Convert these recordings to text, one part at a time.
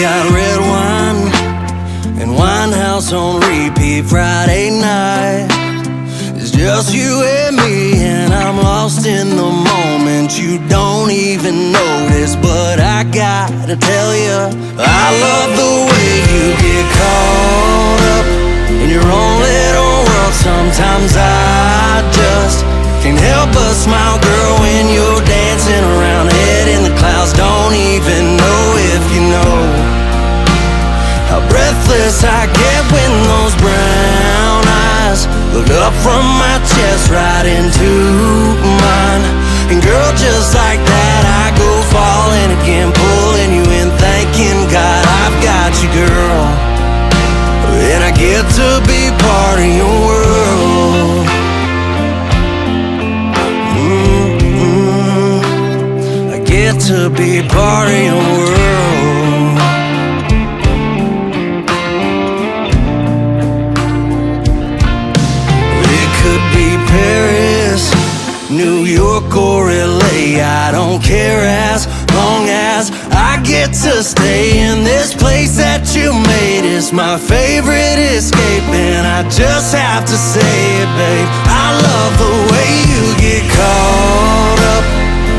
got red wine and Winehouse on repeat Friday night. It's just you and me, and I'm lost in the moment. You don't even notice, but I gotta tell you, I love the way you get caught up in your own little world. Sometimes I just can't help but smile, girl, when you're dancing around, head in the clouds. Don't even know if you know how breathless I get when those brown eyes look up from my chest right into mine. And girl, just like that, I go falling again, pulling you in, thanking God I've got you, girl. And I get to be part of your world. I get to be part of your world. It could be Paris, New York or LA, I don't care as long as I get to stay in this place that you made. It's my favorite escape, and I just have to say it, babe, I love the way you get caught up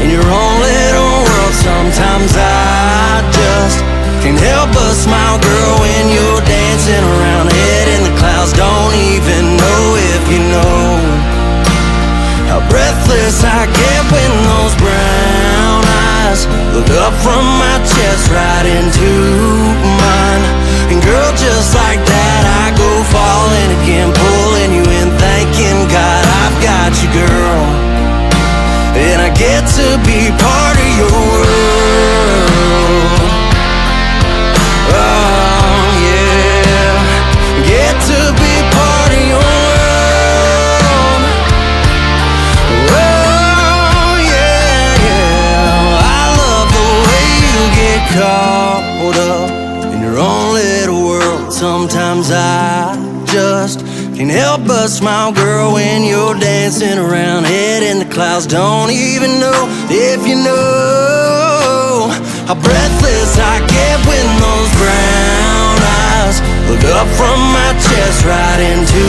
in your own little world. Sometimes I just can't help but smile, girl, when you're dancing around, head in the clouds. Don't even know if you know how breathless I get when those brown eyes look up from my chest right into mine. And girl, just like that, I go falling again, pulling you in, thanking God I've got you, girl. And I get to be part of your world. Oh yeah, get to be part of your world. Oh yeah, yeah, I love the way you get caught up in your own little world. Sometimes I just can't help but smile, girl, when you're dancing around, head in the clouds. Don't even know if you know how breathless I get when those brown eyes look up from my chest right into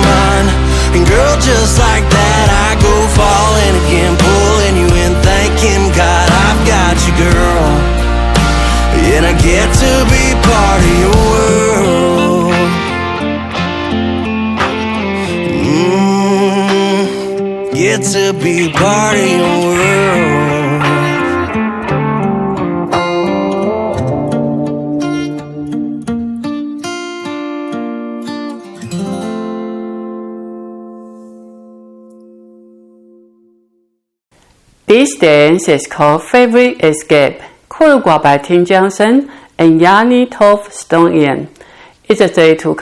mine. And girl, just like that, I go falling again, pulling you in, thanking God I've got you, girl. And I get to be part of your world. Get to be part of your world. This dance is called Favorite Escape, choreographed by Tim Johnson and Jannie Tofte Stoian. It's a 3-2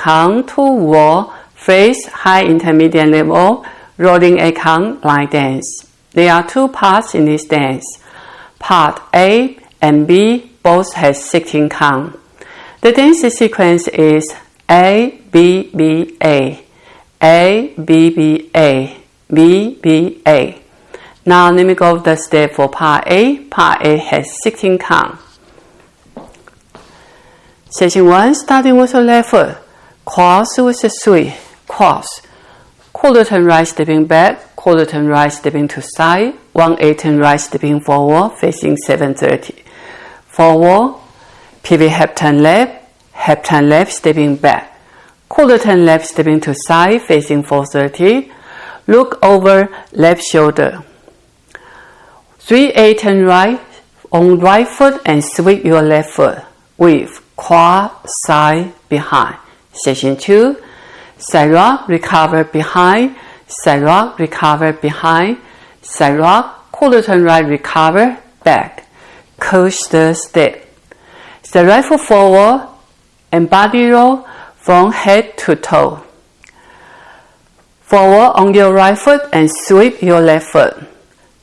2-wall, phrase, high intermediate level, rolling 8-count line dance. There are 2 parts in this dance. Part A and B both has 16 count. The dance sequence is A, B, B, A, A, B, B, A, B, B, A. Now let me go over the step for part A. Part A has 16 count. Section 1, starting with the left foot. Cross with the 3. Cross. Quarter turn right, stepping back. Quarter turn right, stepping to side. 1/8 turn right, stepping forward, facing 730. Forward. Pivot half turn left, stepping back. Quarter turn left, stepping to side, facing 430. Look over left shoulder. 3/8 turn right on right foot and sweep your left foot with cross, side, behind. Section 2, side rock, recover behind, side rock, recover behind, side rock, quarter turn right, recover, back. Coach the step. The right foot forward and body roll from head to toe. Forward on your right foot and sweep your left foot.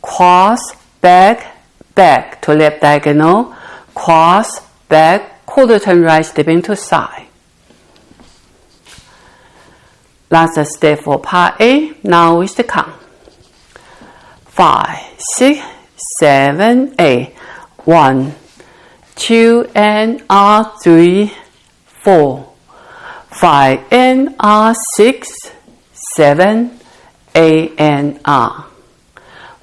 Cross, back, back to left diagonal, cross, back, quarter turn right, stepping to side. That's the step for part A. Now is the count. 5, 6, 7, 8. 1, 2 and R, 3, 4, 5 and R, 6, 7, 8 and R.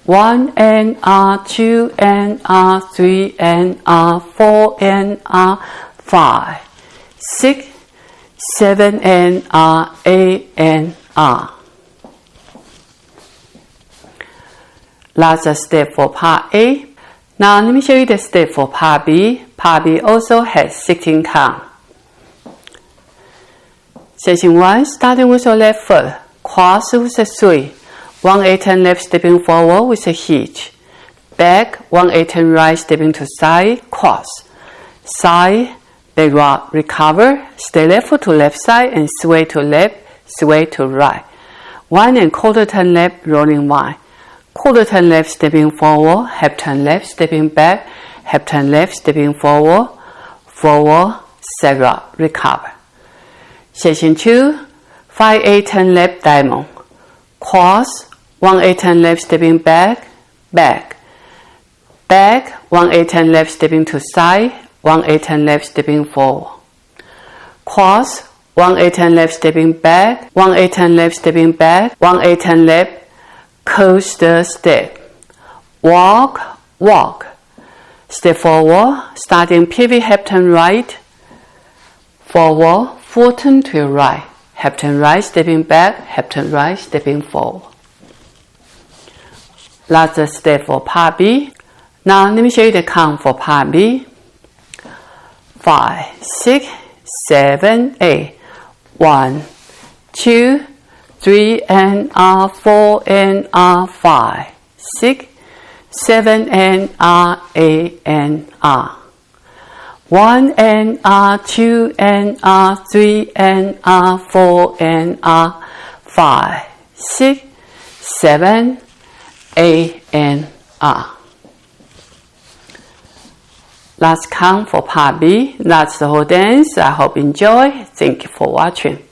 1 and R, 2 and R, 3 and R, 4 and R, 5, 6, 7 and R, 8 and R. That's a step for part A. Now let me show you the step for part B. Part B also has 16 counts. Section 1, starting with your left foot, cross with a 3, 1/8 turn left stepping forward with a hitch, back, 1/8 turn right stepping to side, cross, side, back rock, recover, stay left foot to left side and sway to left, sway to right, 1 1/4 turn left, rolling 1, 1/4 turn left stepping forward, half turn left stepping back, half turn left stepping forward, forward, side rock, recover. Section 2, 5/8 turn left diamond, cross, 1/8 turn left stepping back, back, back, 1/8 turn left stepping to side, 1/8 turn left stepping forward, cross, 1/8 turn left stepping back, 1/8 turn left stepping back, 1/8 turn left, coaster step, walk, walk, step forward, starting pivot half turn right, forward, full turn to your right, half turn right stepping back, half turn right stepping forward. That's the step for part B. Now let me show you the count for part B. 5, 6, 7, 8, 1, 2, 3 and R, 4 and R, 5, 6, 7 and R, 8 and R. 1 and R, 2 and R, 3 and R, 4 and R, 5, 6, 7, 8 and R. Last count for part B. That's the whole dance. I hope you enjoy. Thank you for watching.